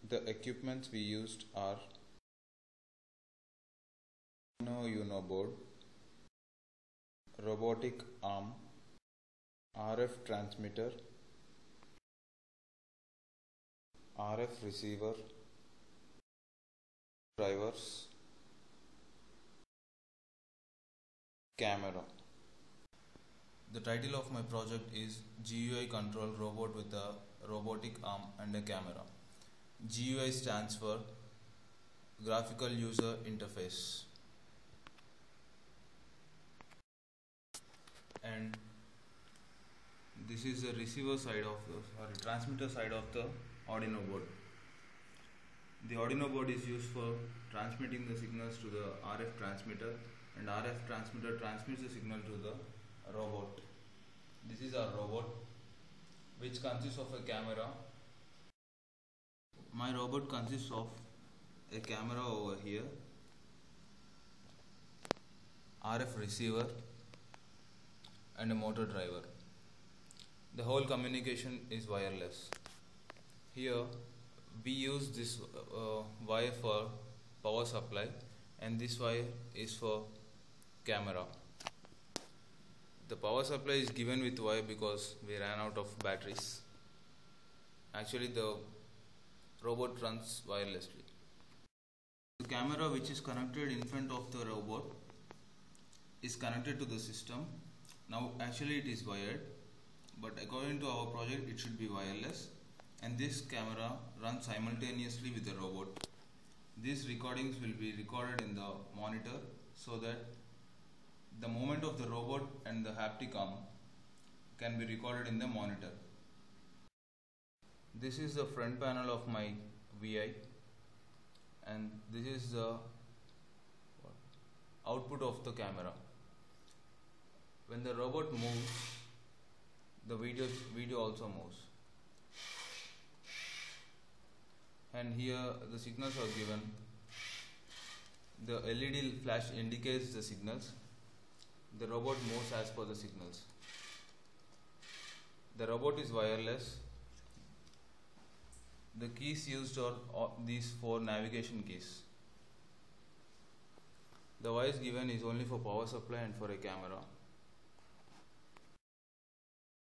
The equipments we used are Uno board, robotic arm, RF transmitter, RF receiver, drivers, camera. The title of my project is GUI control robot with a robotic arm and a camera. GUI stands for Graphical User Interface. And this is the receiver side of the transmitter side of the Arduino board. The Arduino board is used for transmitting the signals to the RF transmitter, and RF transmitter transmits the signal to the robot. This is our robot, which consists of a camera. My robot consists of a camera over here, RF receiver, and a motor driver. The whole communication is wireless. Here we use this wire for power supply, and this wire is for camera. The power supply is given with wire because we ran out of batteries. Actually, the robot runs wirelessly. The camera, which is connected in front of the robot, is connected to the system. Now actually it is wired, but according to our project it should be wireless, and this camera runs simultaneously with the robot. These recordings will be recorded in the monitor so that the movement of the robot and the haptic arm can be recorded in the monitor. This is the front panel of my VI, and this is the output of the camera. When the robot moves, the video also moves. And here the signals are given. The LED flash indicates the signals. The robot moves as per the signals. The robot is wireless. The keys used are these 4 navigation keys. The wires given is only for power supply and for a camera.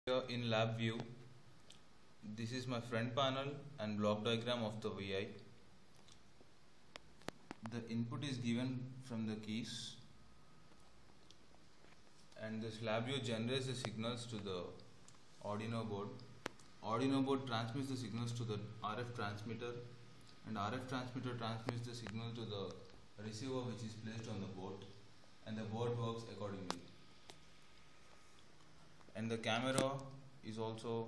Here in lab view, this is my front panel and block diagram of the VI. The input is given from the keys, and this lab view generates the signals to the Arduino board. Arduino board transmits the signals to the RF transmitter, and RF transmitter transmits the signal to the receiver, which is placed on the board, and the board works accordingly. And the camera is also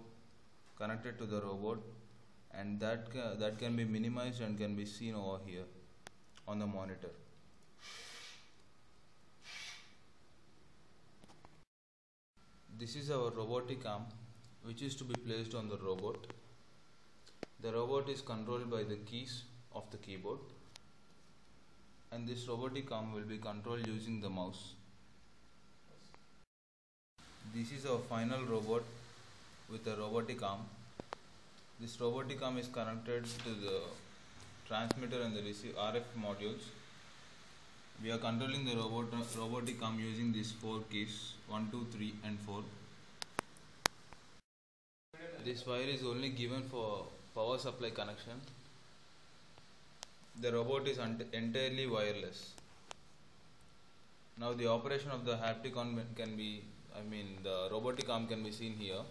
connected to the robot, and that can be minimized and can be seen over here on the monitor. This is our robotic arm, which is to be placed on the robot. The robot is controlled by the keys of the keyboard, and this robotic arm will be controlled using the mouse. This is our final robot with a robotic arm. This robotic arm is connected to the transmitter and the RF modules. We are controlling the robotic arm using these 4 keys, 1, 2, 3 and 4. This wire is only given for power supply connection. The robot is entirely wireless. Now the operation of the haptic arm can be, the robotic arm can be seen here.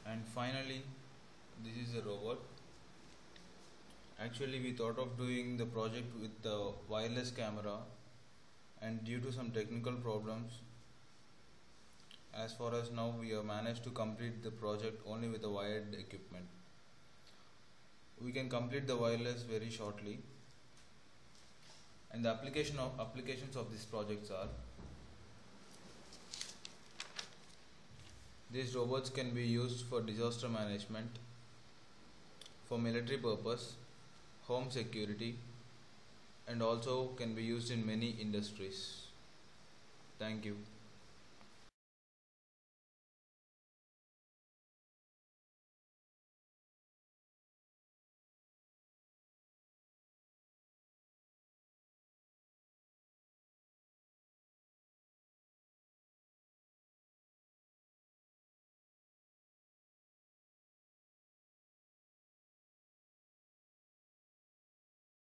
And finally, this is a robot. Actually, we thought of doing the project with the wireless camera, and due to some technical problems, as far as now, we have managed to complete the project only with the wired equipment. We can complete the wireless very shortly, and the applications of these projects are: these robots can be used for disaster management, for military purpose, home security, and also can be used in many industries. Thank you.